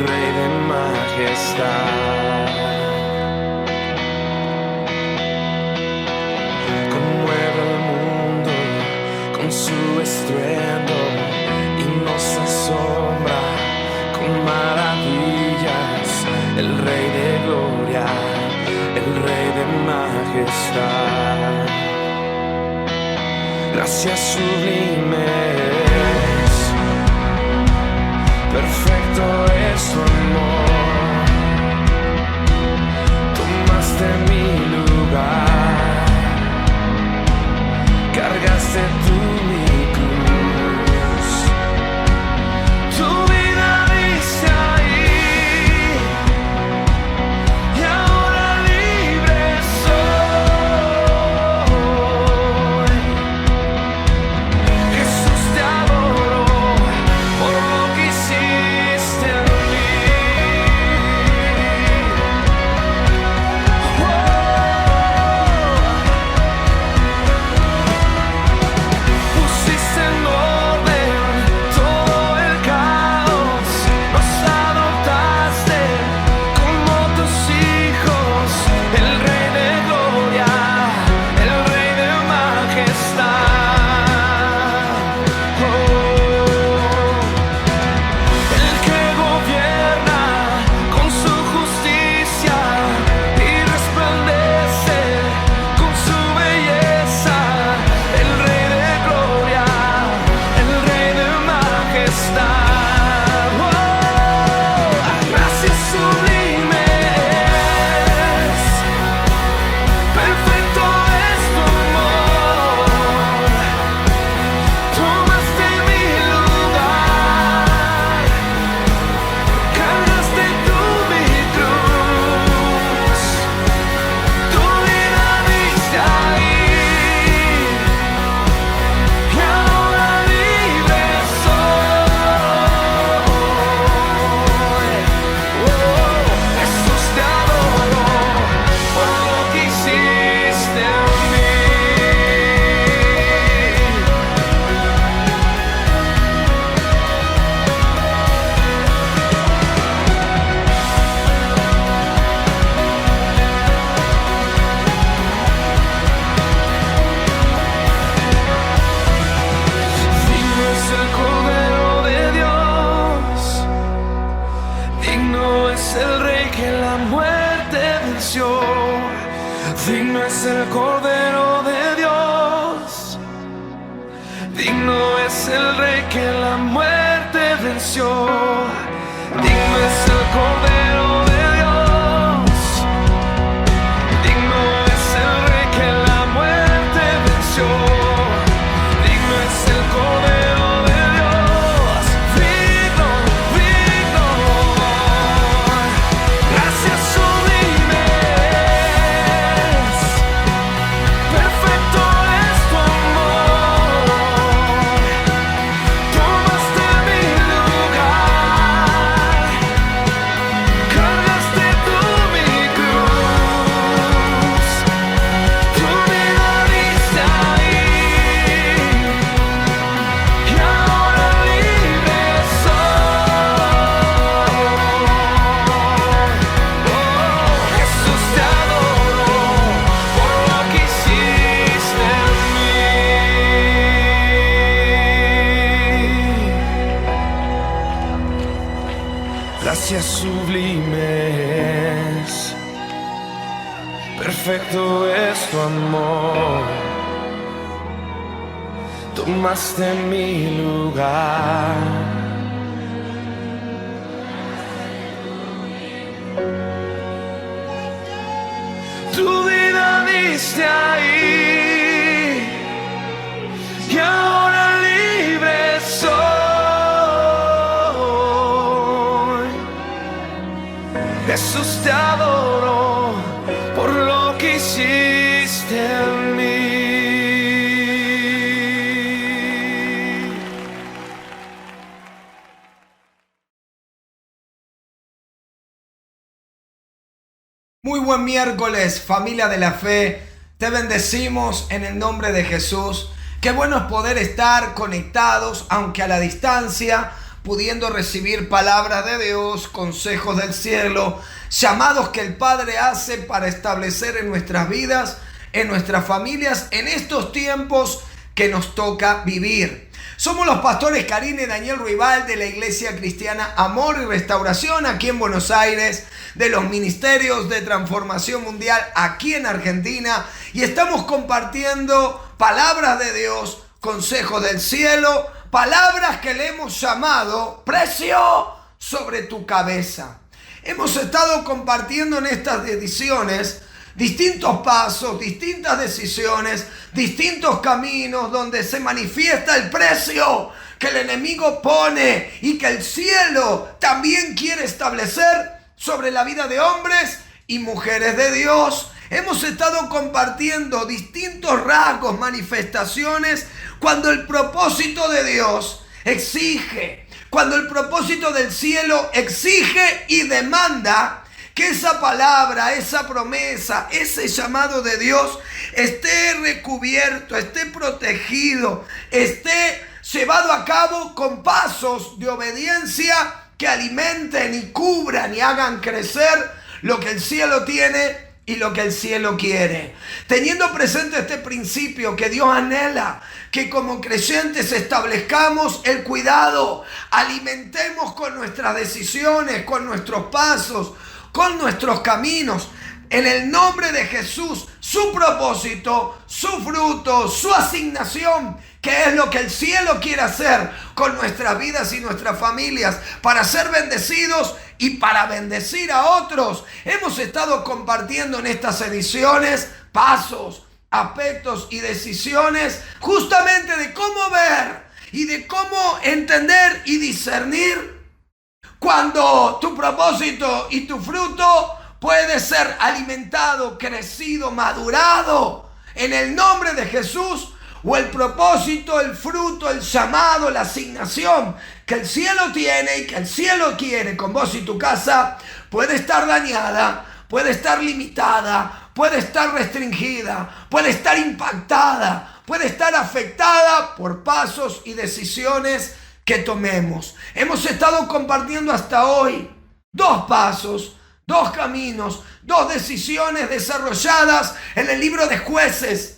Rey de majestad. Conmueve el mundo con su estruendo y nos asombra con maravillas. El Rey de gloria, el Rey de majestad. Gracias sublimes, perfecto es tu amor. Tomaste mi lugar, cargaste tú mi cruz. Tu vida diste ahí y ahora libre soy. Jesús, te adoro por lo que hiciste en mí. Pusiste en orden todo el caos, nos adoptaste como tus hijos. El Rey de gloria, el Rey de majestad. El que gobierna con su justicia y resplandece con su belleza. El Rey de gloria, el Rey de majestad. Gracias sublimes, perfecto es tu amor. Tomaste mi lugar, cargaste tú mi cruz. Tu vida diste ahí y ahora libre soy. Jesús, te adoro por lo que hiciste en mí. Digno es el Cordero de Dios, digno es el Rey que la muerte venció. Digno es el Cordero de Dios, digno es el Rey que la muerte venció. Digno es el Cordero de Dios, digno es el Rey que la muerte venció. Digno es el Cordero de Dios, digno, digno. Gracias sublimes, perfecto es tu amor. Tomaste mi lugar, cargaste tú mi cruz. Tu vida diste ahí y ahora libre soy. Jesús, te adoro por lo que hiciste en mí. Gracias sublimes, perfecto es tu amor. Tomaste mi lugar, tu vida diste ahí y ahora libre soy. Jesús, te adoro por lo que hiciste en mí. Muy buen miércoles, familia de la fe. Te bendecimos en el nombre de Jesús. Qué bueno es poder estar conectados, aunque a la distancia, pudiendo recibir palabras de Dios, consejos del cielo, llamados que el Padre hace para establecer en nuestras vidas, en nuestras familias, en estos tiempos que nos toca vivir. Somos los pastores Karina y Daniel Ruibal de la Iglesia Cristiana Amor y Restauración aquí en Buenos Aires, de los Ministerios de Transformación Mundial aquí en Argentina, y estamos compartiendo palabras de Dios, consejos del cielo, palabras que le hemos llamado precio sobre tu cabeza. Hemos estado compartiendo en estas ediciones distintos pasos, distintas decisiones, distintos caminos donde se manifiesta el precio que el enemigo pone y que el cielo también quiere establecer sobre la vida de hombres y mujeres de Dios. Hemos estado compartiendo distintos rasgos, manifestaciones, cuando el propósito de Dios exige, cuando el propósito del cielo exige y demanda que esa palabra, esa promesa, ese llamado de Dios esté recubierto, esté protegido, esté llevado a cabo con pasos de obediencia que alimenten y cubran y hagan crecer lo que el cielo tiene y lo que el cielo quiere. Teniendo presente este principio que Dios anhela, que como creyentes establezcamos el cuidado, alimentemos con nuestras decisiones, con nuestros pasos, con nuestros caminos, en el nombre de Jesús, su propósito, su fruto, su asignación, que es lo que el cielo quiere hacer con nuestras vidas y nuestras familias, para ser bendecidos y para bendecir a otros. Hemos estado compartiendo en estas ediciones pasos, aspectos y decisiones justamente de cómo ver y de cómo entender y discernir cuando tu propósito y tu fruto puede ser alimentado, crecido, madurado en el nombre de Jesús, o el propósito, el fruto, el llamado, la asignación que el cielo tiene y que el cielo quiere con vos y tu casa puede estar dañada, puede estar limitada, puede estar restringida, puede estar impactada, puede estar afectada por pasos y decisiones que tomemos. Hemos estado compartiendo hasta hoy 2 pasos, 2 caminos, 2 decisiones desarrolladas en el libro de Jueces,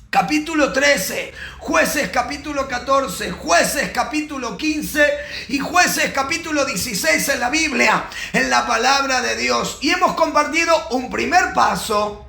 capítulo 13, Jueces capítulo 14, Jueces capítulo 15 y Jueces capítulo 16 en la Biblia, en la palabra de Dios. Y hemos compartido un primer paso,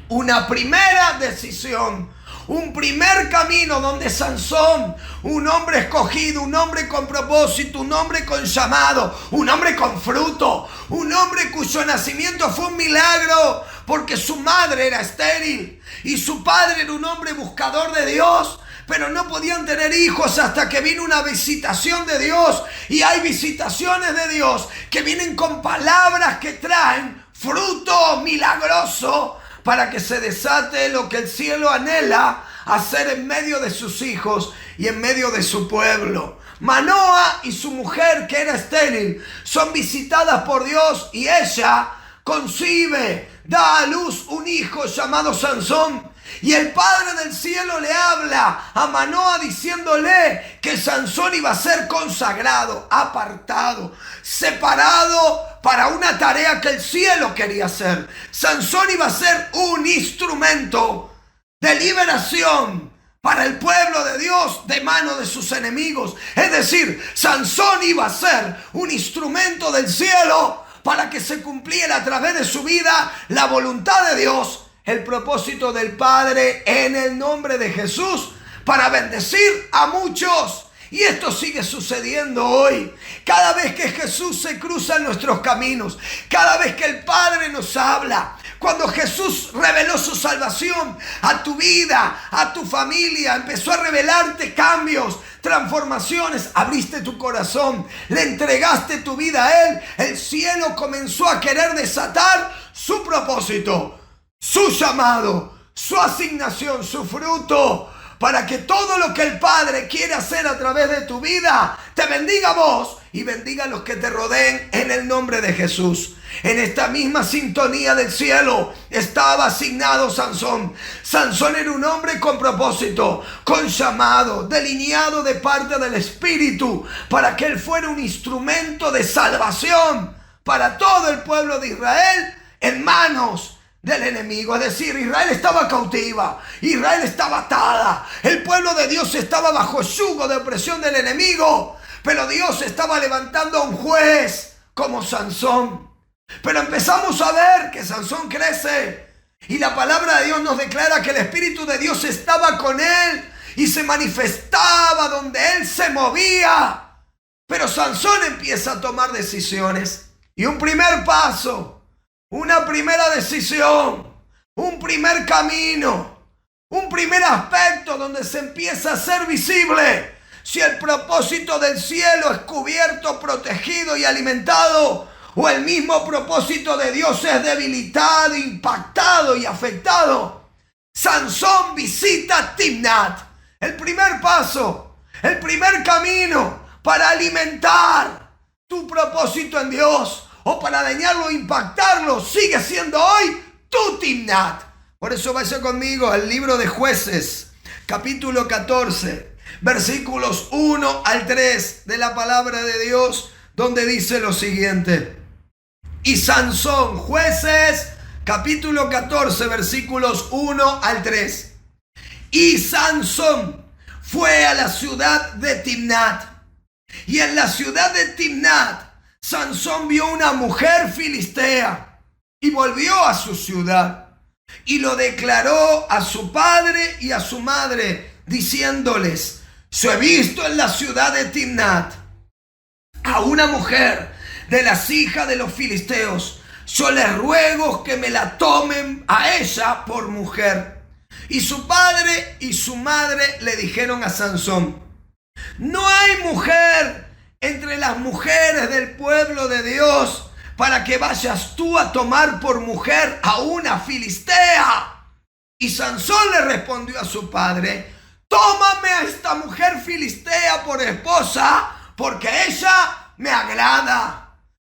una primera decisión, un primer camino donde Sansón, un hombre escogido, un hombre con propósito, un hombre con llamado, un hombre con fruto, un hombre cuyo nacimiento fue un milagro porque su madre era estéril y su padre era un hombre buscador de Dios, pero no podían tener hijos hasta que vino una visitación de Dios. Y hay visitaciones de Dios que vienen con palabras que traen fruto milagroso para que se desate lo que el cielo anhela hacer en medio de sus hijos y en medio de su pueblo. Manoa y su mujer, que era estéril, son visitadas por Dios y ella concibe, da a luz un hijo llamado Sansón. Y el Padre del cielo le habla a Manoa diciéndole que Sansón iba a ser consagrado, apartado, separado para una tarea que el cielo quería hacer. Sansón iba a ser un instrumento de liberación para el pueblo de Dios de mano de sus enemigos. Es decir, Sansón iba a ser un instrumento del cielo para que se cumpliera a través de su vida la voluntad de Dios, el propósito del Padre en el nombre de Jesús, para bendecir a muchos. Y esto sigue sucediendo hoy. Cada vez que Jesús se cruza en nuestros caminos, cada vez que el Padre nos habla, cuando Jesús reveló su salvación a tu vida, a tu familia, empezó a revelarte cambios, transformaciones, abriste tu corazón, le entregaste tu vida a Él, el cielo comenzó a querer desatar su propósito, su llamado, su asignación, su fruto, para que todo lo que el Padre quiere hacer a través de tu vida te bendiga a vos y bendiga a los que te rodeen en el nombre de Jesús. En esta misma sintonía del cielo estaba asignado Sansón. Sansón era un hombre con propósito, con llamado, delineado de parte del Espíritu, para que él fuera un instrumento de salvación para todo el pueblo de Israel en manos del enemigo. Es decir, Israel estaba cautiva, Israel estaba atada, el pueblo de Dios estaba bajo yugo de opresión del enemigo, pero Dios estaba levantando a un juez como Sansón. Pero empezamos a ver que Sansón crece y la palabra de Dios nos declara que el Espíritu de Dios estaba con él y se manifestaba donde él se movía. Pero Sansón empieza a tomar decisiones y un primer paso, una primera decisión, un primer camino, un primer aspecto donde se empieza a ser visible si el propósito del cielo es cubierto, protegido y alimentado, o el mismo propósito de Dios es debilitado, impactado y afectado. Sansón visita Timnat. El primer paso, el primer camino para alimentar tu propósito en Dios o para dañarlo o impactarlo sigue siendo hoy tu Timnat. Por eso vaya conmigo al libro de Jueces, capítulo 14, versículos 1 al 3 de la palabra de Dios, donde dice lo siguiente. Y Sansón, Jueces, capítulo 14, versículos 1 al 3. Y Sansón fue a la ciudad de Timnat. Y en la ciudad de Timnat, Sansón vio una mujer filistea y volvió a su ciudad. Y lo declaró a su padre y a su madre, diciéndoles: yo he visto en la ciudad de Timnat a una mujer de las hijas de los filisteos. Yo les ruego que me la tomen a ella por mujer. Y su padre y su madre le dijeron a Sansón: no hay mujer entre las mujeres del pueblo de Dios para que vayas tú a tomar por mujer a una filistea. Y Sansón le respondió a su padre: tómame a esta mujer filistea por esposa, porque ella me agrada.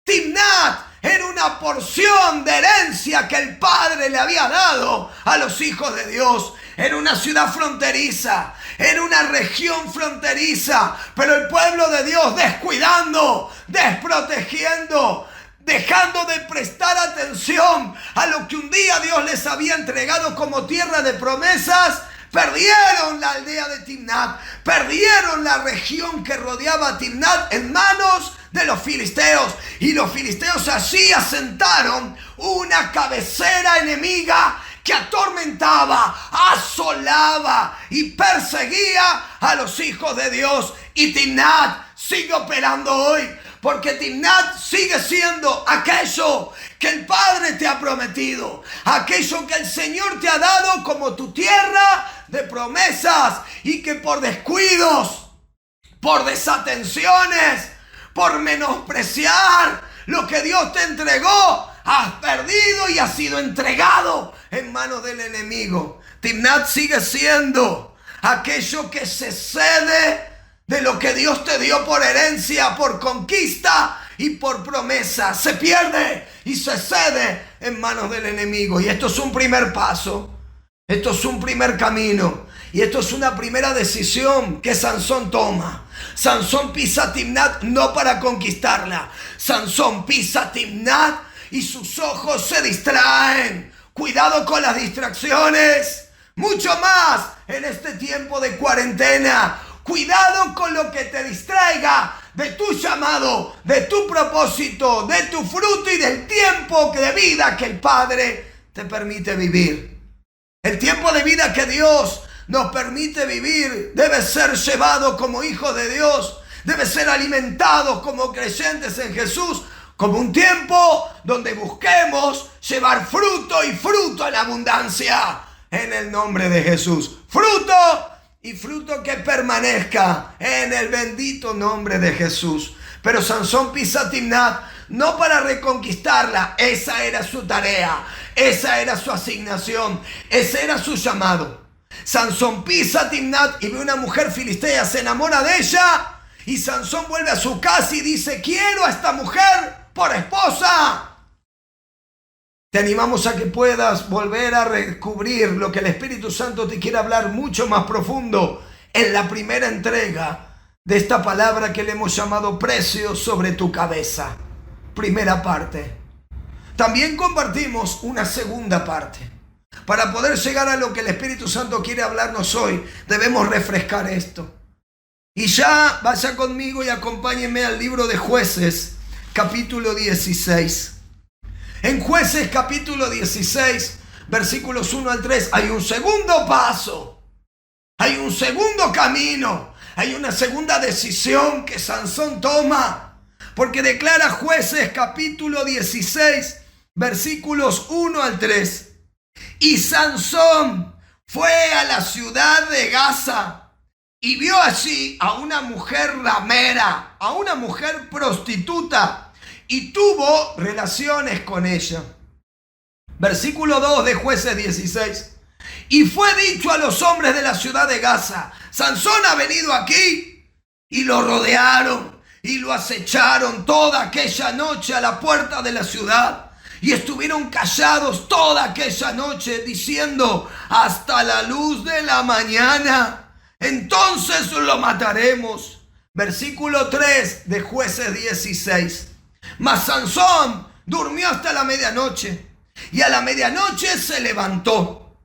Timnat era una porción de herencia que el padre le había dado a los hijos de Dios. Era una ciudad fronteriza, era una región fronteriza, pero el pueblo de Dios descuidando, desprotegiendo, dejando de prestar atención a lo que un día Dios les había entregado como tierra de promesas, perdieron la aldea de Timnat, perdieron la región que rodeaba a Timnat en manos de los filisteos. Y los filisteos allí asentaron una cabecera enemiga que atormentaba, asolaba y perseguía a los hijos de Dios. Y Timnat sigue operando hoy, porque Timnat sigue siendo aquello que el Padre te ha prometido, aquello que el Señor te ha dado como tu tierra de promesas, y que por descuidos, por desatenciones, por menospreciar lo que Dios te entregó, has perdido y has sido entregado en manos del enemigo. Timnat sigue siendo aquello que se cede de lo que Dios te dio por herencia, por conquista y por promesa. Se pierde y se cede en manos del enemigo. Y esto es un primer paso, esto es un primer camino, y esto es una primera decisión que Sansón toma. Sansón pisa Timnat no para conquistarla. Sansón pisa Timnat y sus ojos se distraen. Cuidado con las distracciones, mucho más en este tiempo de cuarentena. Cuidado con lo que te distraiga de tu llamado, de tu propósito, de tu fruto y del tiempo de vida que el Padre te permite vivir. El tiempo de vida que Dios nos permite vivir debe ser llevado como hijos de Dios, debe ser alimentado como creyentes en Jesús, como un tiempo donde busquemos llevar fruto, y fruto en abundancia, en el nombre de Jesús. Fruto, y fruto que permanezca en el bendito nombre de Jesús. Pero Sansón pisa Timnat no para reconquistarla. Esa era su tarea, esa era su asignación, ese era su llamado. Sansón pisa Timnat y ve una mujer filistea, se enamora de ella Y Sansón vuelve a su casa y dice: quiero a esta mujer por esposa. Te animamos a que puedas volver a redescubrir lo que el Espíritu Santo te quiere hablar mucho más profundo en la primera entrega de esta palabra que le hemos llamado precio sobre tu cabeza. Primera parte. También compartimos una segunda parte. Para poder llegar a lo que el Espíritu Santo quiere hablarnos hoy, debemos refrescar esto. Y ya vaya conmigo y acompáñenme al libro de Jueces, capítulo 16. En Jueces capítulo 16, versículos 1 al 3, hay un segundo paso, hay un segundo camino, hay una segunda decisión que Sansón toma, porque declara Jueces capítulo 16, versículos 1 al 3. Y Sansón fue a la ciudad de Gaza y vio allí a una mujer ramera, a una mujer prostituta, y tuvo relaciones con ella. Versículo 2 de Jueces 16. Y fue dicho a los hombres de la ciudad de Gaza: Sansón ha venido aquí. Y lo rodearon y lo acecharon toda aquella noche a la puerta de la ciudad. Y estuvieron callados toda aquella noche, diciendo: hasta la luz de la mañana, entonces lo mataremos. Versículo 3 de Jueces 16. Mas Sansón durmió hasta la medianoche, y a la medianoche se levantó.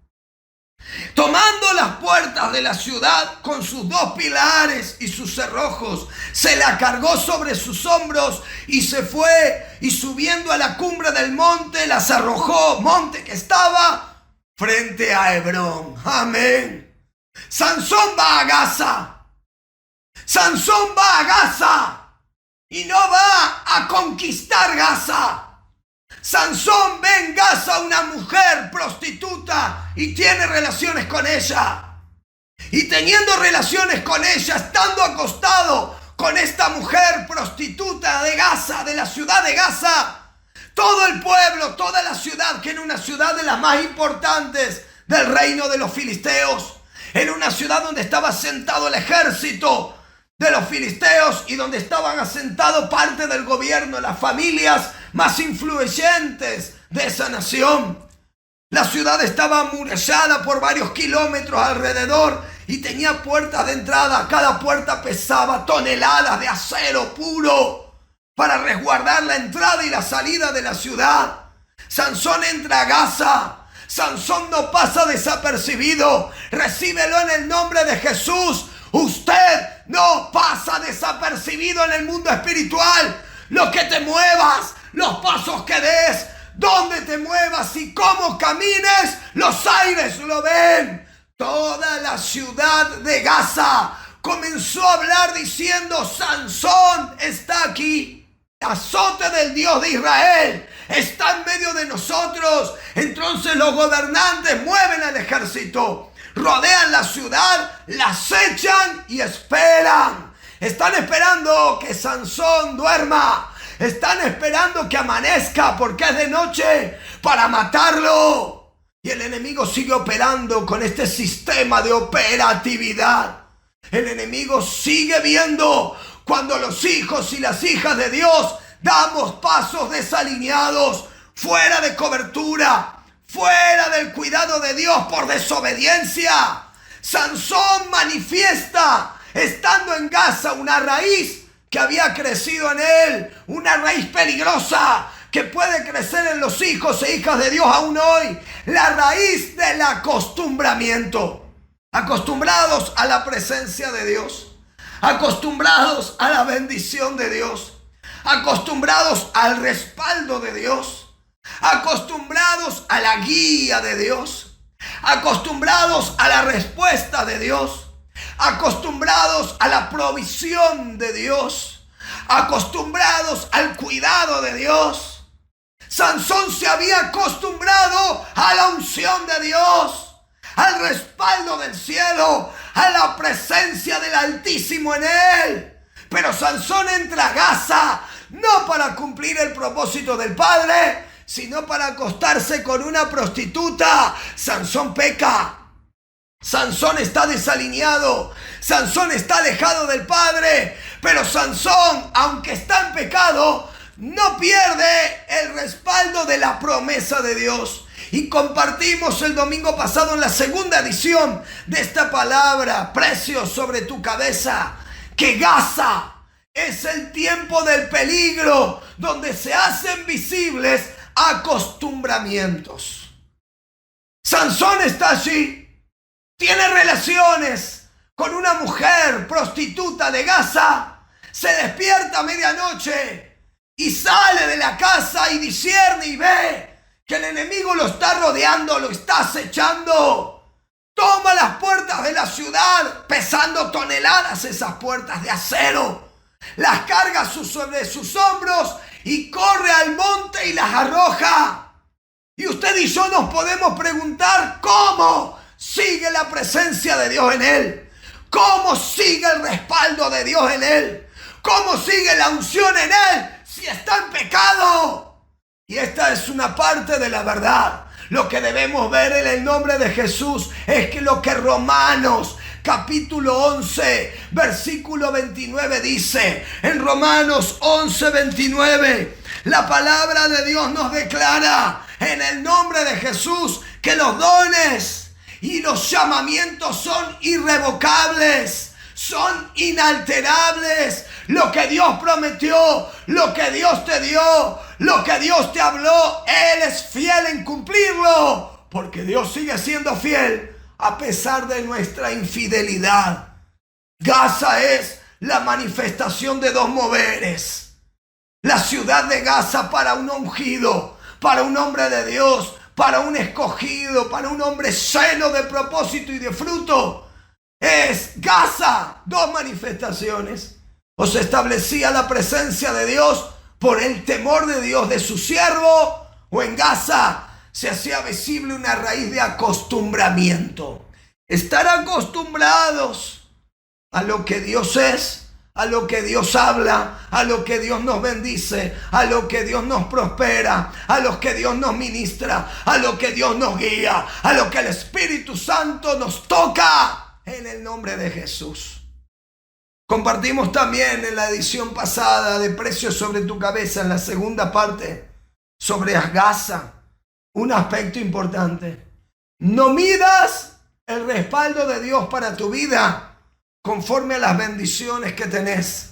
Tomando las puertas de la ciudad con sus dos pilares y sus cerrojos, se la cargó sobre sus hombros y se fue, y subiendo a la cumbre del monte, las arrojó, monte que estaba frente a Hebrón. Amén. Sansón va a Gaza. Sansón va a Gaza. Y no va a conquistar Gaza. Sansón ve en Gaza una mujer prostituta y tiene relaciones con ella. Y teniendo relaciones con ella, estando acostado con esta mujer prostituta de Gaza, de la ciudad de Gaza, todo el pueblo, toda la ciudad, que era una ciudad de las más importantes del reino de los filisteos, era una ciudad donde estaba asentado el ejército de los filisteos y donde estaban asentados parte del gobierno, las familias más influyentes de esa nación. La ciudad estaba amurallada por varios kilómetros alrededor y tenía puertas de entrada. Cada puerta pesaba toneladas de acero puro para resguardar la entrada y la salida de la ciudad. Sansón entra a Gaza. Sansón no pasa desapercibido. Recíbelo en el nombre de Jesús. Usted no pasa desapercibido en el mundo espiritual. Lo que te muevas, los pasos que des, donde te muevas y cómo camines, los aires lo ven. Toda la ciudad de Gaza comenzó a hablar diciendo: Sansón está aquí. Azote del Dios de Israel está en medio de nosotros. Entonces los gobernantes mueven al ejército, rodean la ciudad, la acechan y esperan. Están esperando que Sansón duerma. Están esperando que amanezca porque es de noche para matarlo. Y el enemigo sigue operando con este sistema de operatividad. El enemigo sigue viendo cuando los hijos y las hijas de Dios damos pasos desalineados, fuera de cobertura, fuera del cuidado de Dios por desobediencia. Sansón manifiesta, estando en Gaza, una raíz que había crecido en él, una raíz peligrosa que puede crecer en los hijos e hijas de Dios aún hoy, la raíz del acostumbramiento. Acostumbrados a la presencia de Dios, acostumbrados a la bendición de Dios, acostumbrados al respaldo de Dios, acostumbrados a la guía de Dios, acostumbrados a la respuesta de Dios, acostumbrados a la provisión de Dios, acostumbrados al cuidado de Dios. Sansón se había acostumbrado a la unción de Dios, al respaldo del cielo, a la presencia del Altísimo en él. Pero Sansón entra a Gaza no para cumplir el propósito del Padre, sino para acostarse con una prostituta. Sansón peca. Sansón está desalineado, Sansón está alejado del Padre, pero Sansón, aunque está en pecado, no pierde el respaldo de la promesa de Dios. Y compartimos el domingo pasado en la segunda edición de esta palabra, precio sobre tu cabeza, que Gaza es el tiempo del peligro, donde se hacen visibles acostumbramientos. Sansón está allí, tiene relaciones con una mujer prostituta de Gaza, se despierta a medianoche y sale de la casa y discierne y ve que el enemigo lo está rodeando, lo está acechando. Toma las puertas de la ciudad, pesando toneladas esas puertas de acero. Las carga sobre sus hombros y corre al monte y las arroja. Y usted y yo nos podemos preguntar cómo sigue la presencia de Dios en él, cómo sigue el respaldo de Dios en él, cómo sigue la unción en él si está en pecado. Y esta es una parte de la verdad. Lo que debemos ver en el nombre de Jesús es que lo que Romanos capítulo 11 versículo 29 dice. En Romanos 11, 29 la palabra de Dios nos declara en el nombre de Jesús que los dones y los llamamientos son irrevocables, son inalterables. Lo que Dios prometió, lo que Dios te dio, lo que Dios te habló, Él es fiel en cumplirlo, porque Dios sigue siendo fiel a pesar de nuestra infidelidad. Gaza es la manifestación de dos moveres. La ciudad de Gaza para un ungido, para un hombre de Dios, para un escogido, para un hombre lleno de propósito y de fruto. Es Gaza, dos manifestaciones. O se establecía la presencia de Dios por el temor de Dios de su siervo, o en Gaza se hacía visible una raíz de acostumbramiento. Estar acostumbrados a lo que Dios es, a lo que Dios habla, a lo que Dios nos bendice, a lo que Dios nos prospera, a lo que Dios nos ministra, a lo que Dios nos guía, a lo que el Espíritu Santo nos toca en el nombre de Jesús. Compartimos también en la edición pasada de Precio sobre tu cabeza, en la segunda parte, sobre Gaza, un aspecto importante. No midas el respaldo de Dios para tu vida conforme a las bendiciones que tenés,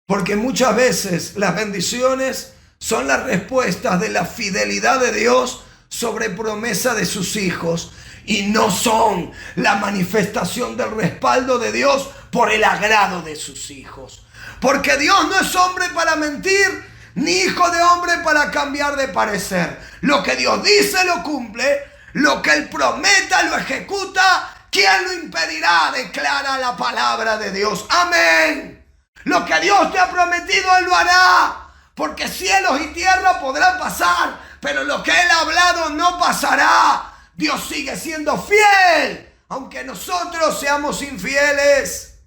porque muchas veces las bendiciones son las respuestas de la fidelidad de Dios sobre promesa de sus hijos, y no son la manifestación del respaldo de Dios por el agrado de sus hijos. Porque Dios no es hombre para mentir, ni hijo de hombre para cambiar de parecer. Lo que Dios dice lo cumple, lo que Él prometa lo ejecuta. ¿Quién lo impedirá? Declara la palabra de Dios. Amén. Lo que Dios te ha prometido, Él lo hará. Porque cielos y tierra podrán pasar, pero lo que Él ha hablado no pasará. Dios sigue siendo fiel, aunque nosotros seamos infieles.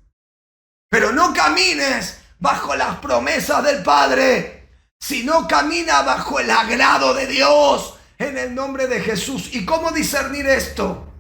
Pero no camines bajo las promesas del Padre, sino camina bajo el agrado de Dios en el nombre de Jesús. ¿Y cómo discernir esto?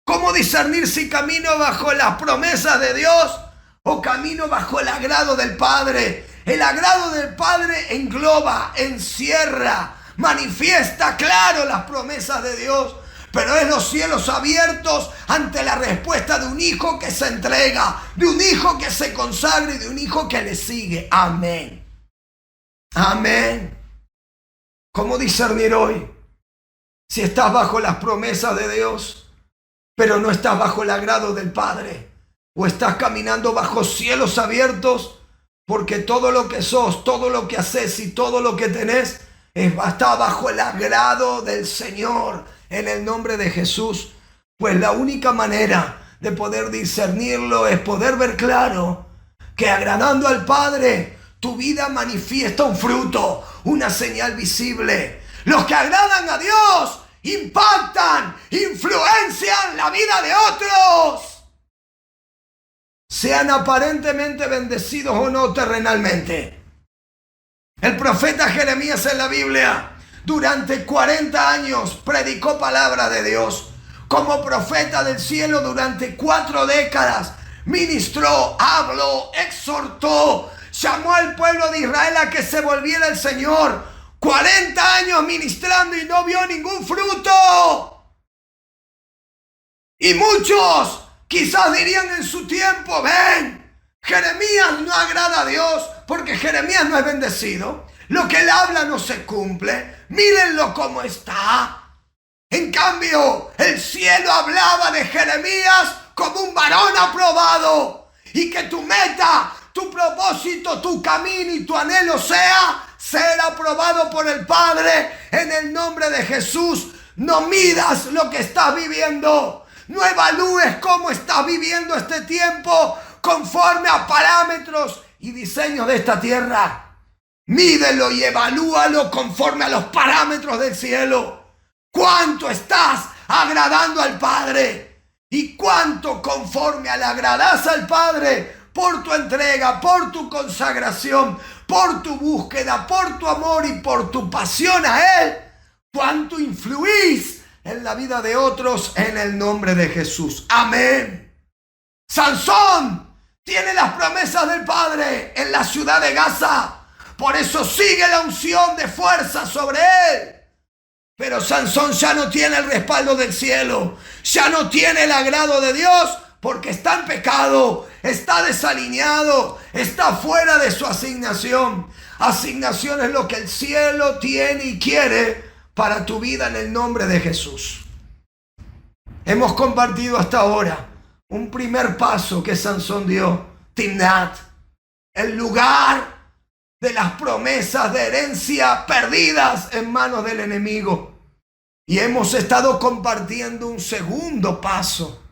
¿Cómo discernir si camino bajo las promesas de Dios o camino bajo el agrado del Padre? El agrado del Padre engloba, encierra, manifiesta claro las promesas de Dios. Pero es los cielos abiertos ante la respuesta de un hijo que se entrega, de un hijo que se consagra y de un hijo que le sigue. Amén. Amén. ¿Cómo discernir hoy si estás bajo las promesas de Dios, pero no estás bajo el agrado del Padre? ¿O estás caminando bajo cielos abiertos porque todo lo que sos, todo lo que haces y todo lo que tenés está bajo el agrado del Señor? En el nombre de Jesús, pues la única manera de poder discernirlo es poder ver claro que agradando al Padre, tu vida manifiesta un fruto, una señal visible. Los que agradan a Dios impactan, influencian la vida de otros, sean aparentemente bendecidos o no terrenalmente. El profeta Jeremías en la Biblia durante 40 años predicó palabra de Dios como profeta del cielo durante 4 décadas. Ministró, habló, exhortó, llamó al pueblo de Israel a que se volviera al Señor. 40 años ministrando y no vio ningún fruto. Y muchos quizás dirían en su tiempo: ven, Jeremías no agrada a Dios porque Jeremías no es bendecido. Lo que él habla no se cumple. Mírenlo cómo está. En cambio, el cielo hablaba de Jeremías como un varón aprobado. Y que tu meta, tu propósito, tu camino y tu anhelo sea ser aprobado por el Padre en el nombre de Jesús. No midas lo que estás viviendo. No evalúes cómo estás viviendo este tiempo conforme a parámetros y diseños de esta tierra. Mídelo y evalúalo conforme a los parámetros del cielo. ¿Cuánto estás agradando al Padre? ¿Y cuánto conforme le agradas al Padre por tu entrega, por tu consagración, por tu búsqueda, por tu amor y por tu pasión a Él? ¿Cuánto influís en la vida de otros en el nombre de Jesús? Amén. Sansón tiene las promesas del Padre en la ciudad de Gaza. Por eso sigue la unción de fuerza sobre él. Pero Sansón ya no tiene el respaldo del cielo. Ya no tiene el agrado de Dios porque está en pecado. Está desalineado. Está fuera de su asignación. Asignación es lo que el cielo tiene y quiere para tu vida en el nombre de Jesús. Hemos compartido hasta ahora un primer paso que Sansón dio. Timnat. El lugar de las promesas de herencia perdidas en manos del enemigo. Y hemos estado compartiendo un segundo paso.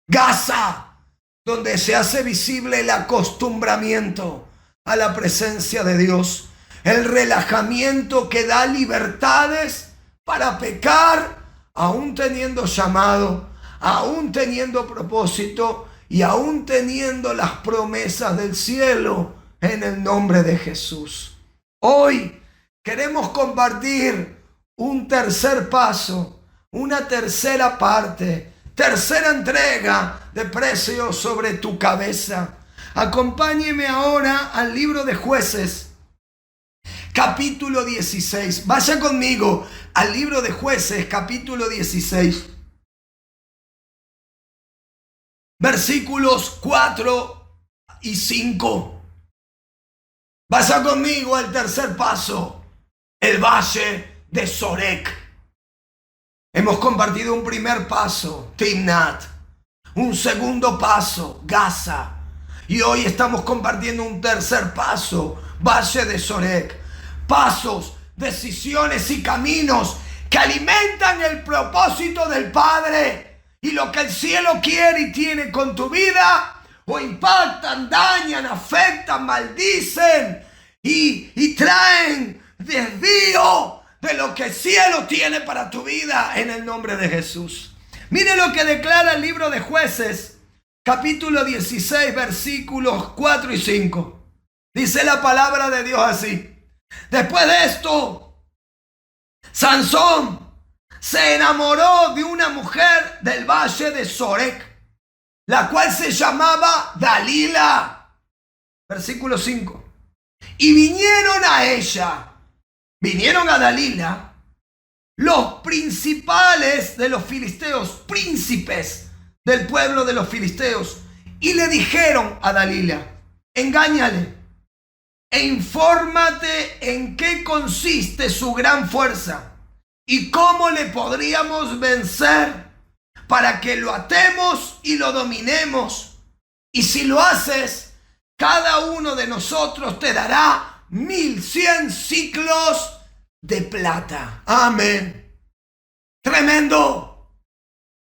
Gaza, donde se hace visible el acostumbramiento a la presencia de Dios. El relajamiento que da libertades para pecar, aún teniendo llamado, aún teniendo propósito y aún teniendo las promesas del cielo. En el nombre de Jesús. Hoy queremos compartir un tercer paso, una tercera parte, tercera entrega de precio sobre tu cabeza. Acompáñeme ahora al libro de Jueces, capítulo 16. Vaya conmigo al libro de Jueces, capítulo 16. Versículos 4 y 5. Vaya conmigo al tercer paso, el valle de Sorek. Hemos compartido un primer paso, Timnat, un segundo paso, Gaza, y hoy estamos compartiendo un tercer paso, valle de Sorek. Pasos, decisiones y caminos que alimentan el propósito del Padre y lo que el cielo quiere y tiene con tu vida. O impactan, dañan, afectan, maldicen y traen desvío de lo que el cielo tiene para tu vida en el nombre de Jesús. Mire lo que declara el libro de Jueces, capítulo 16, versículos 4 y 5. Dice la palabra de Dios así. Después de esto, Sansón se enamoró de una mujer del valle de Sorek, la cual se llamaba Dalila. Versículo 5. Y vinieron a ella, vinieron a Dalila, los principales de los filisteos, príncipes del pueblo de los filisteos, y le dijeron a Dalila: engáñale e infórmate en qué consiste su gran fuerza y cómo le podríamos vencer, para que lo atemos y lo dominemos. Y si lo haces, cada uno de nosotros te dará 1100 siclos de plata. Amén. Tremendo.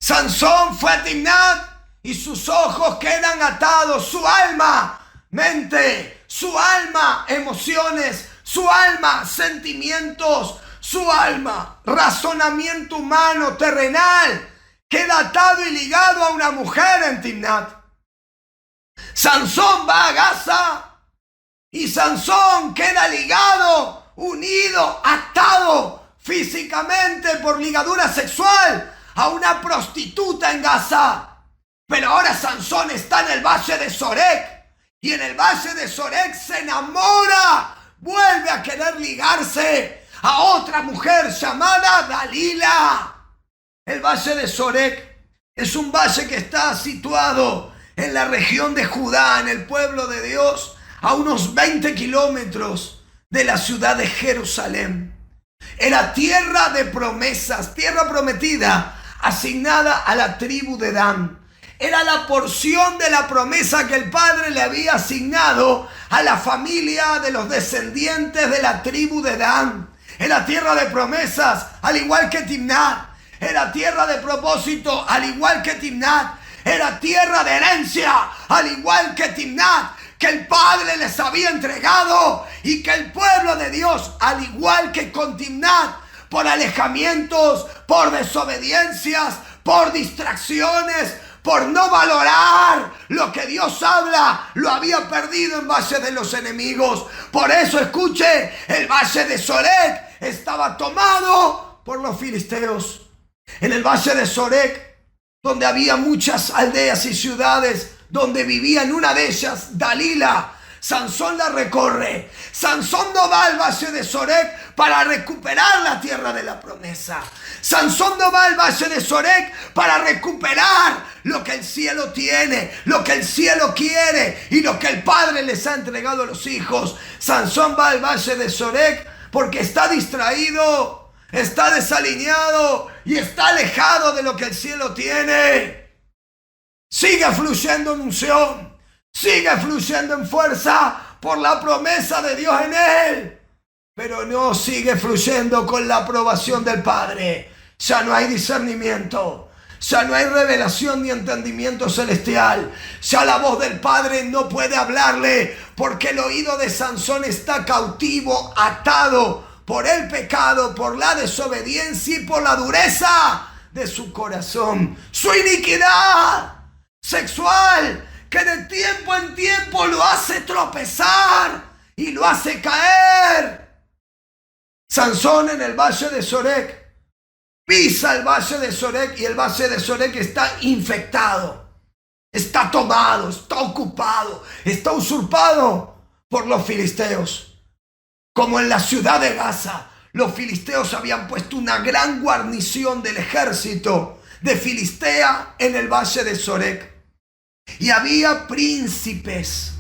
Sansón fue a Timnat y sus ojos quedan atados, su alma, mente, su alma, emociones, su alma, sentimientos, su alma, razonamiento humano, terrenal, queda atado y ligado a una mujer en Timnat. Sansón va a Gaza y Sansón queda ligado, unido, atado físicamente por ligadura sexual a una prostituta en Gaza. Pero ahora Sansón está en el valle de Sorek. Y en el valle de Sorek se enamora. Vuelve a querer ligarse a otra mujer llamada Dalila. El valle de Sorek es un valle que está situado en la región de Judá, en el pueblo de Dios, a unos 20 kilómetros de la ciudad de Jerusalén. Era tierra de promesas, tierra prometida, asignada a la tribu de Dan. Era la porción de la promesa que el Padre le había asignado a la familia de los descendientes de la tribu de Dan. Era tierra de promesas, al igual que Timnat. Era tierra de propósito, al igual que Timnat. Era tierra de herencia, al igual que Timnat, que el Padre les había entregado, y que el pueblo de Dios, al igual que con Timnat, por alejamientos, por desobediencias, por distracciones, por no valorar lo que Dios habla, lo había perdido en valle de los enemigos. Por eso, escuche, el valle de Sorek estaba tomado por los filisteos. En el valle de Sorek, donde había muchas aldeas y ciudades, donde vivía en una de ellas Dalila, Sansón la recorre. Sansón no va al valle de Sorek para recuperar la tierra de la promesa. Sansón no va al valle de Sorek para recuperar lo que el cielo tiene, lo que el cielo quiere y lo que el Padre les ha entregado a los hijos. Sansón va al valle de Sorek porque está distraído, está desalineado y está alejado de lo que el cielo tiene. Sigue fluyendo en unción, sigue fluyendo en fuerza por la promesa de Dios en él, pero no sigue fluyendo con la aprobación del Padre. Ya no hay discernimiento, ya no hay revelación ni entendimiento celestial. Ya la voz del Padre no puede hablarle, porque el oído de Sansón está cautivo, atado por el pecado, por la desobediencia y por la dureza de su corazón. Su iniquidad sexual, que de tiempo en tiempo lo hace tropezar y lo hace caer. Sansón en el valle de Sorek pisa el valle de Sorek, y el valle de Sorek está infectado, está tomado, está ocupado, está usurpado por los filisteos. Como en la ciudad de Gaza, los filisteos habían puesto una gran guarnición del ejército de Filistea en el valle de Sorek. Y había príncipes.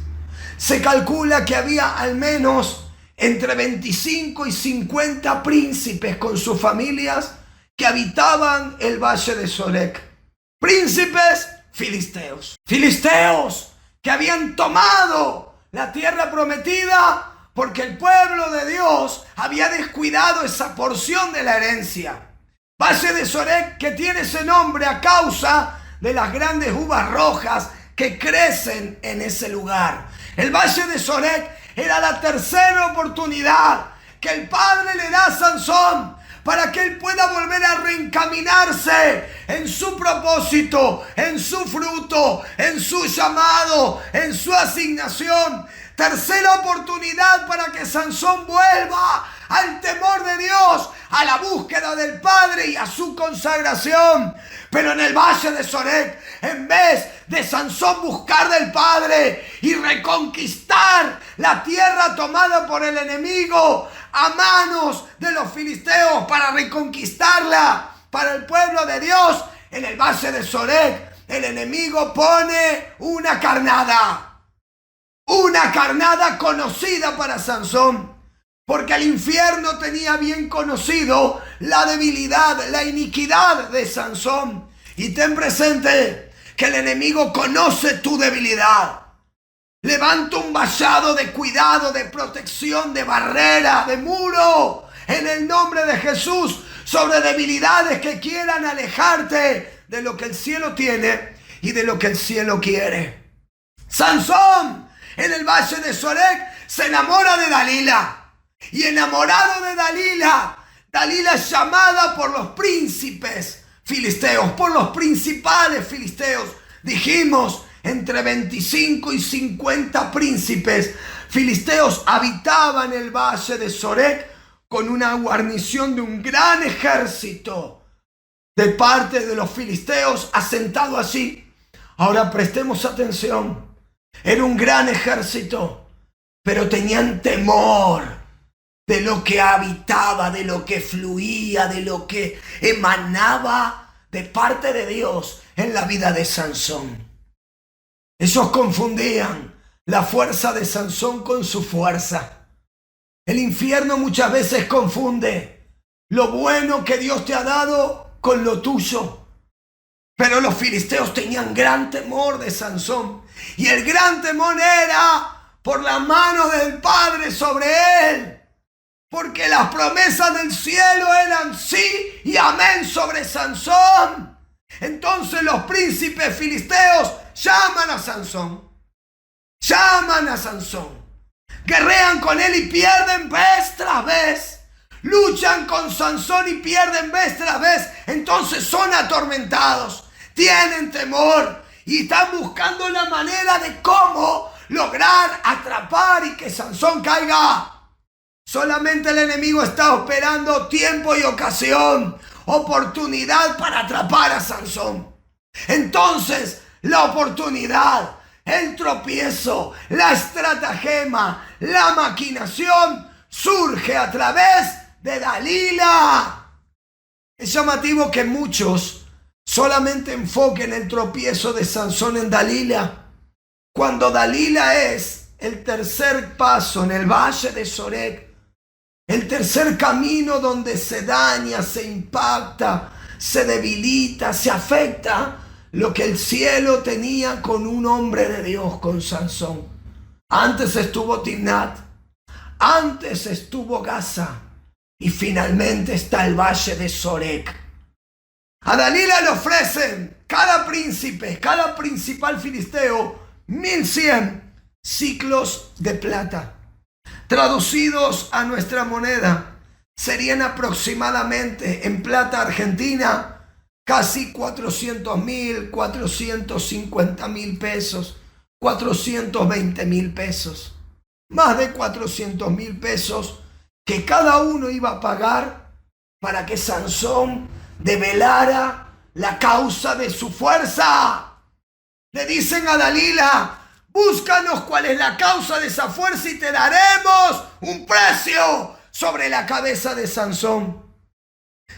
Se calcula que había al menos entre 25 y 50 príncipes con sus familias que habitaban el valle de Sorek. Príncipes filisteos. Filisteos que habían tomado la tierra prometida porque el pueblo de Dios había descuidado esa porción de la herencia. Valle de Sorek, que tiene ese nombre a causa de las grandes uvas rojas que crecen en ese lugar. El valle de Sorek era la tercera oportunidad que el Padre le da a Sansón para que él pueda volver a reencaminarse en su propósito, en su fruto, en su llamado, en su asignación. Tercera oportunidad para que Sansón vuelva al temor de Dios, a la búsqueda del Padre y a su consagración. Pero en el valle de Sorek, en vez de Sansón buscar del Padre y reconquistar la tierra tomada por el enemigo a manos de los filisteos para reconquistarla para el pueblo de Dios, en el valle de Sorek el enemigo pone una carnada conocida para Sansón. Porque el infierno tenía bien conocido la debilidad, la iniquidad de Sansón. Y ten presente que el enemigo conoce tu debilidad. Levanta un vallado de cuidado, de protección, de barrera, de muro, en el nombre de Jesús, sobre debilidades que quieran alejarte de lo que el cielo tiene y de lo que el cielo quiere. Sansón, en el valle de Sorek, se enamora de Dalila. Y enamorado de Dalila, Dalila es llamada por los príncipes filisteos, por los principales filisteos. Dijimos, entre 25 y 50 príncipes filisteos habitaban el valle de Sorek con una guarnición de un gran ejército. de parte de los filisteos asentado allí. Ahora prestemos atención. Era un gran ejército, pero tenían temor de lo que habitaba, de lo que fluía, de lo que emanaba de parte de Dios en la vida de Sansón. Ellos confundían la fuerza de Sansón con su fuerza. El infierno muchas veces confunde lo bueno que Dios te ha dado con lo tuyo. Pero los filisteos tenían gran temor de Sansón. Y el gran temor era por la mano del Padre sobre él. Porque las promesas del cielo eran sí y amén sobre Sansón. Entonces los príncipes filisteos llaman a Sansón. Llaman a Sansón. Guerrean con él y pierden vez tras vez. Luchan con Sansón y pierden vez tras vez. Entonces son atormentados. Tienen temor. Y están buscando la manera de cómo lograr atrapar y que Sansón caiga. Solamente el enemigo está esperando tiempo y ocasión, oportunidad para atrapar a Sansón. Entonces, la oportunidad, el tropiezo, la estratagema, la maquinación surge a través de Dalila. Es llamativo que muchos solamente enfoquen el tropiezo de Sansón en Dalila, cuando Dalila es el tercer paso en el valle de Sorek. El tercer camino donde se daña, se impacta, se debilita, se afecta lo que el cielo tenía con un hombre de Dios, con Sansón. Antes estuvo Timnat, antes estuvo Gaza y finalmente está el valle de Sorek. A Dalila le ofrecen cada príncipe, cada principal filisteo 1100 ciclos de plata. Traducidos a nuestra moneda, serían aproximadamente en plata argentina casi 400.000, 450.000 pesos, 420.000 pesos. Más de 400.000 pesos que cada uno iba a pagar para que Sansón develara la causa de su fuerza. Le dicen a Dalila: búscanos cuál es la causa de esa fuerza y te daremos un precio sobre la cabeza de Sansón.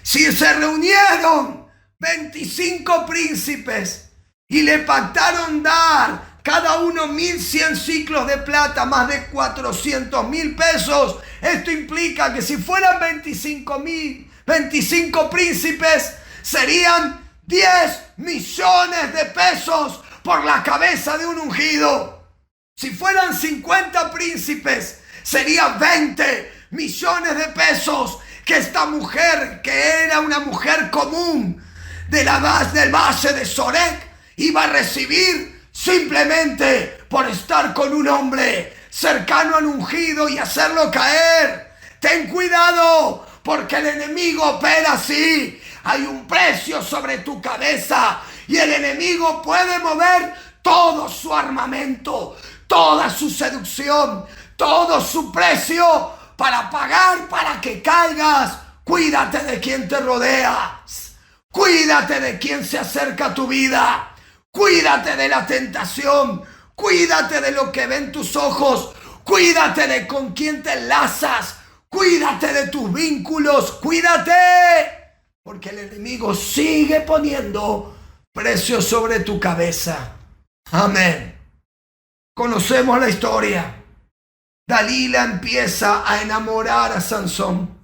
Si se reunieron 25 príncipes y le pactaron dar cada uno 1100 ciclos de plata, más de 400.000 pesos, esto implica que si fueran 25 príncipes, serían 10 millones de pesos por la cabeza de un ungido. Si fueran 50 príncipes, serían 20 millones de pesos que esta mujer, que era una mujer común del valle de Sorek, iba a recibir simplemente por estar con un hombre cercano al ungido y hacerlo caer. Ten cuidado, porque el enemigo opera así. Hay un precio sobre tu cabeza y el enemigo puede mover todo su armamento, toda su seducción, todo su precio para pagar para que caigas. Cuídate de quien te rodea. Cuídate de quien se acerca a tu vida. Cuídate de la tentación. Cuídate de lo que ven tus ojos. Cuídate de con quién te enlazas. Cuídate de tus vínculos. Cuídate. Porque el enemigo sigue poniendo precio sobre tu cabeza. Amén. Conocemos la historia. Dalila empieza a enamorar a Sansón.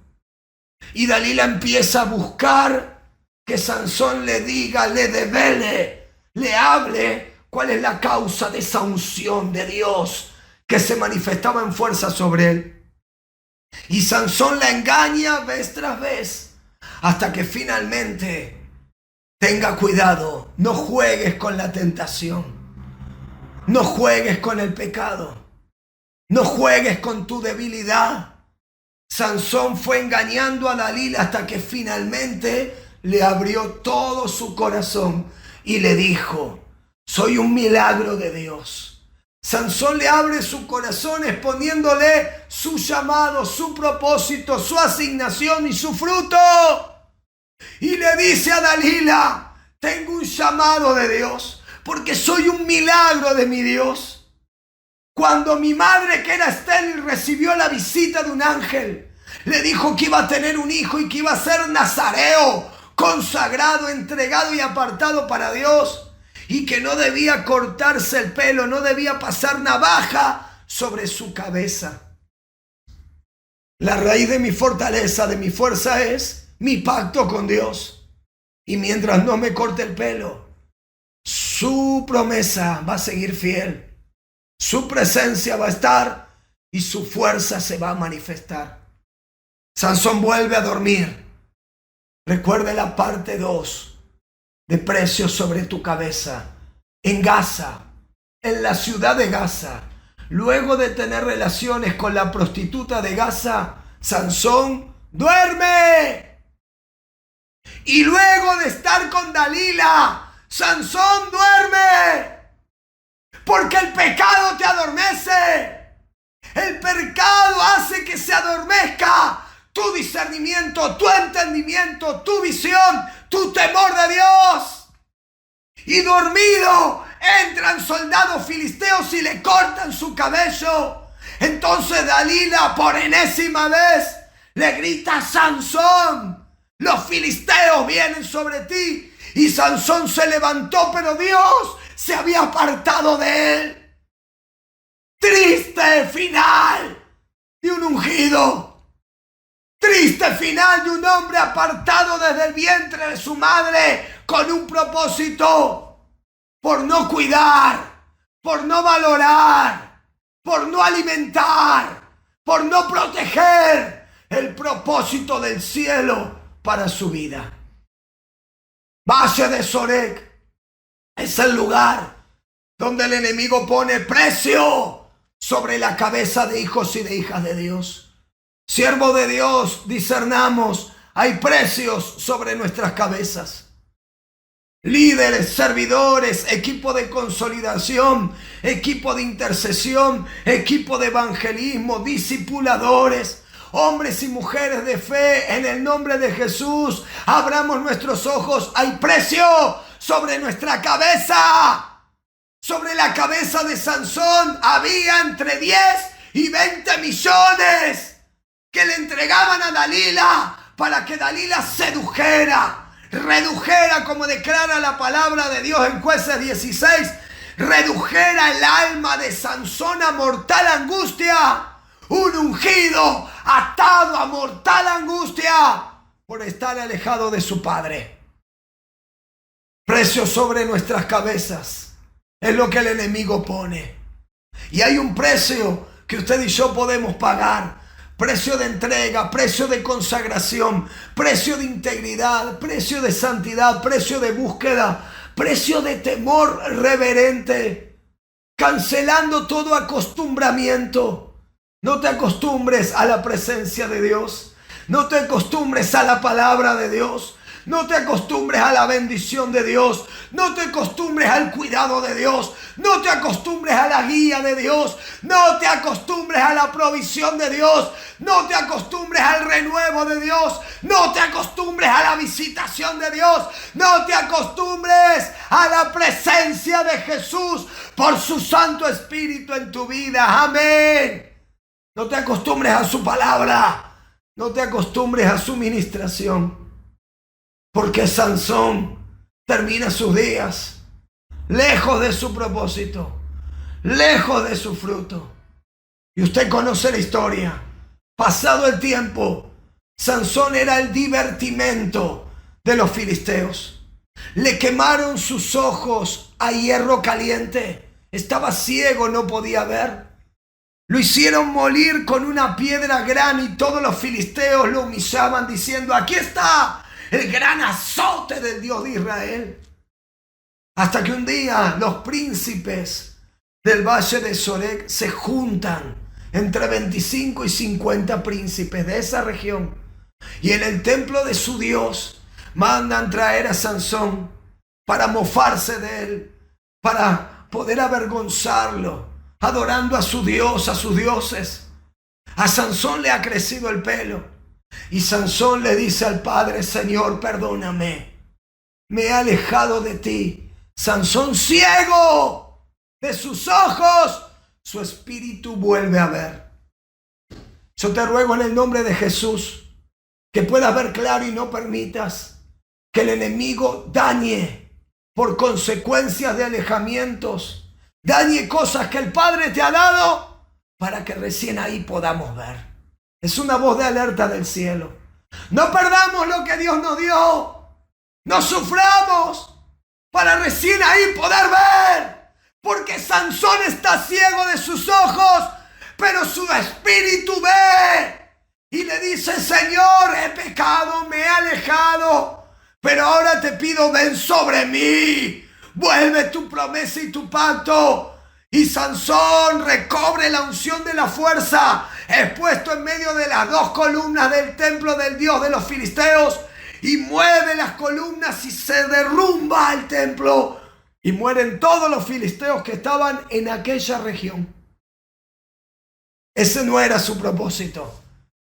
Y Dalila empieza a buscar que Sansón le diga, le devele, le hable cuál es la causa de esa unción de Dios que se manifestaba en fuerza sobre él. Y Sansón la engaña vez tras vez hasta que finalmente tenga cuidado. No juegues con la tentación. No juegues con el pecado. No juegues con tu debilidad. Sansón fue engañando a Dalila hasta que finalmente le abrió todo su corazón y le dijo: soy un milagro de Dios. Sansón le abre su corazón exponiéndole su llamado, su propósito, su asignación y su fruto. y le dice a Dalila: tengo un llamado de Dios, porque soy un milagro de mi Dios. Cuando mi madre, que era estéril, recibió la visita de un ángel, le dijo que iba a tener un hijo y que iba a ser nazareo, consagrado, entregado y apartado para Dios, y que no debía cortarse el pelo, no debía pasar navaja sobre su cabeza. La raíz de mi fortaleza, de mi fuerza, es mi pacto con Dios. Y mientras no me corte el pelo, su promesa va a seguir fiel. Su presencia va a estar y su fuerza se va a manifestar. Sansón vuelve a dormir. Recuerde la parte 2 de Precio sobre tu cabeza. En Gaza, en la ciudad de Gaza, luego de tener relaciones con la prostituta de Gaza, Sansón duerme. Y luego de estar con Dalila, Sansón duerme. Porque el pecado te adormece. El pecado hace que se adormezca tu discernimiento, tu entendimiento, tu visión, tu temor de Dios. Y dormido entran soldados filisteos y le cortan su cabello. Entonces Dalila, por enésima vez, le grita: Sansón, los filisteos vienen sobre ti. Y Sansón se levantó, pero Dios se había apartado de él. Triste final de un ungido. Triste final de un hombre apartado desde el vientre de su madre con un propósito: por no cuidar, por no valorar, por no alimentar, por no proteger el propósito del cielo para su vida. Valle de Sorek es el lugar donde el enemigo pone precio sobre la cabeza de hijos y de hijas de Dios. Siervo de Dios, discernamos, hay precios sobre nuestras cabezas. Líderes, servidores, equipo de consolidación, equipo de intercesión, equipo de evangelismo, discipuladores, hombres y mujeres de fe, en el nombre de Jesús, abramos nuestros ojos. Hay precio sobre nuestra cabeza. Sobre la cabeza de Sansón había entre 10 y 20 millones que le entregaban a Dalila para que Dalila sedujera, redujera, como declara la palabra de Dios en Jueces 16, redujera el alma de Sansón a mortal angustia. Un ungido atado a mortal angustia por estar alejado de su padre. Precio sobre nuestras cabezas es lo que el enemigo pone. Y hay un precio que usted y yo podemos pagar. Precio de entrega, precio de consagración, precio de integridad, precio de santidad, precio de búsqueda, precio de temor reverente. Cancelando todo acostumbramiento. No te acostumbres a la presencia de Dios. No te acostumbres a la palabra de Dios. No te acostumbres a la bendición de Dios. No te acostumbres al cuidado de Dios. No te acostumbres a la guía de Dios. No te acostumbres a la provisión de Dios. No te acostumbres al renuevo de Dios. No te acostumbres a la visitación de Dios. No te acostumbres a la presencia de Jesús por su Santo Espíritu en tu vida. Amén. No te acostumbres a su palabra. No te acostumbres a su ministración. Porque Sansón termina sus días lejos de su propósito, lejos de su fruto. Y usted conoce la historia. Pasado el tiempo, Sansón era el divertimento de los filisteos. Le quemaron sus ojos a hierro caliente. Estaba ciego, no podía ver. Lo hicieron molir con una piedra grande y todos los filisteos lo humillaban diciendo: aquí está el gran azote del Dios de Israel. Hasta que un día los príncipes del Valle de Sorek se juntan, entre 25 y 50 príncipes de esa región, y en el templo de su Dios mandan traer a Sansón para mofarse de él, para poder avergonzarlo, adorando a su Dios, a sus dioses. A Sansón le ha crecido el pelo. Y Sansón le dice al padre: Señor, perdóname, me he alejado de ti. Sansón, ciego de sus ojos, su espíritu vuelve a ver. Yo te ruego en el nombre de Jesús que puedas ver claro y no permitas que el enemigo dañe por consecuencias de alejamientos, dañe cosas que el Padre te ha dado para que recién ahí podamos ver. Es una voz de alerta del cielo. No perdamos lo que Dios nos dio. No suframos para recién ahí poder ver. Porque Sansón está ciego de sus ojos, pero su espíritu ve. Y le dice: Señor, he pecado, me he alejado, pero ahora te pido, ven sobre mí. Vuelve tu promesa y tu pacto. Y Sansón recobre la unción de la fuerza. Es puesto en medio de las dos columnas del templo del Dios de los filisteos. Y mueve las columnas y se derrumba el templo. Y mueren todos los filisteos que estaban en aquella región. Ese no era su propósito.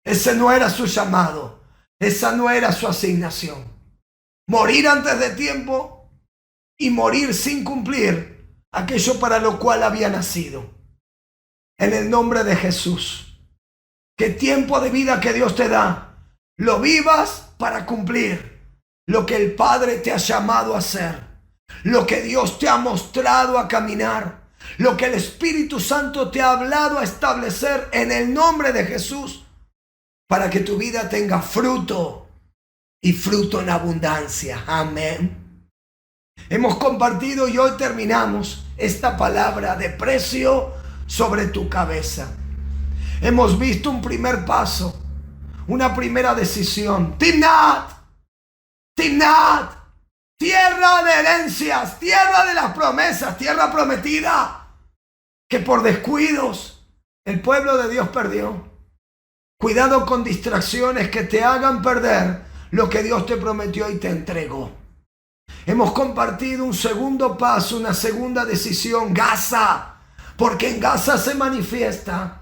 Ese no era su llamado. Esa no era su asignación. Morir antes de tiempo y morir sin cumplir aquello para lo cual había nacido. En el nombre de Jesús, que tiempo de vida que Dios te da, lo vivas para cumplir lo que el Padre te ha llamado a hacer, lo que Dios te ha mostrado a caminar, lo que el Espíritu Santo te ha hablado a establecer en el nombre de Jesús, para que tu vida tenga fruto y fruto en abundancia. Amén. Hemos compartido y hoy terminamos esta palabra de precio sobre tu cabeza. Hemos visto un primer paso, una primera decisión. Timnat, Timnat, tierra de herencias, tierra de las promesas, tierra prometida, que por descuidos el pueblo de Dios perdió. Cuidado con distracciones que te hagan perder lo que Dios te prometió y te entregó. Hemos compartido un segundo paso, una segunda decisión: Gaza, porque en Gaza se manifiesta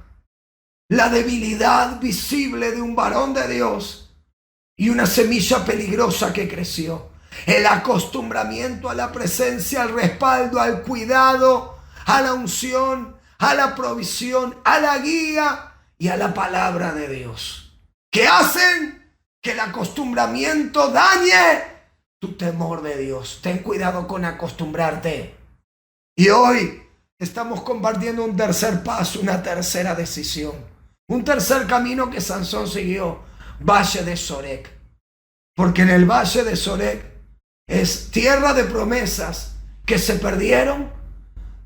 la debilidad visible de un varón de Dios y una semilla peligrosa que creció. El acostumbramiento a la presencia, al respaldo, al cuidado, a la unción, a la provisión, a la guía y a la palabra de Dios, que hacen que el acostumbramiento dañe tu temor de Dios. Ten cuidado con acostumbrarte. Y hoy estamos compartiendo un tercer paso, una tercera decisión, un tercer camino que Sansón siguió: Valle de Sorek. Porque en el Valle de Sorek es tierra de promesas que se perdieron,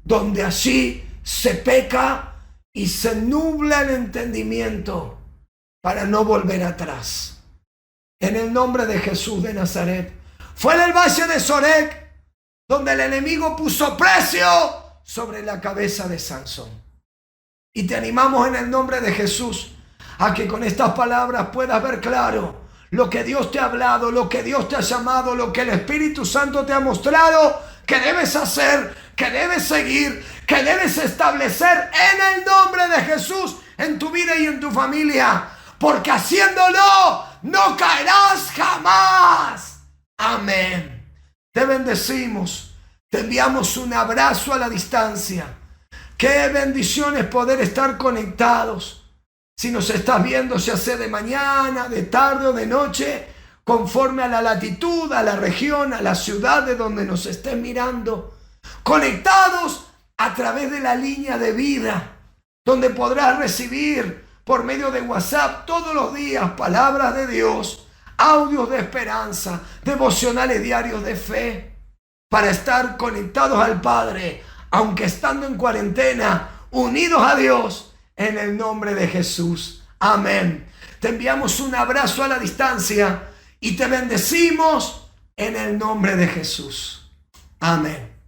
donde allí se peca y se nubla el entendimiento para no volver atrás. En el nombre de Jesús de Nazaret, fue en el Valle de Sorek donde el enemigo puso precio sobre la cabeza de Sansón. Y te animamos en el nombre de Jesús a que con estas palabras puedas ver claro lo que Dios te ha hablado, lo que Dios te ha llamado, lo que el Espíritu Santo te ha mostrado que debes hacer, que debes seguir, que debes establecer en el nombre de Jesús en tu vida y en tu familia, porque haciéndolo no caerás jamás. Amén. Te bendecimos, te enviamos un abrazo a la distancia. Qué bendición es poder estar conectados. Si nos estás viendo, ya sea de mañana, de tarde o de noche, conforme a la latitud, a la región, a la ciudad de donde nos estés mirando, conectados a través de la línea de vida, donde podrás recibir por medio de WhatsApp todos los días palabras de Dios, audios de esperanza, devocionales diarios de fe, para estar conectados al Padre, aunque estando en cuarentena, unidos a Dios, en el nombre de Jesús. Amén. Te enviamos un abrazo a la distancia y te bendecimos en el nombre de Jesús. Amén.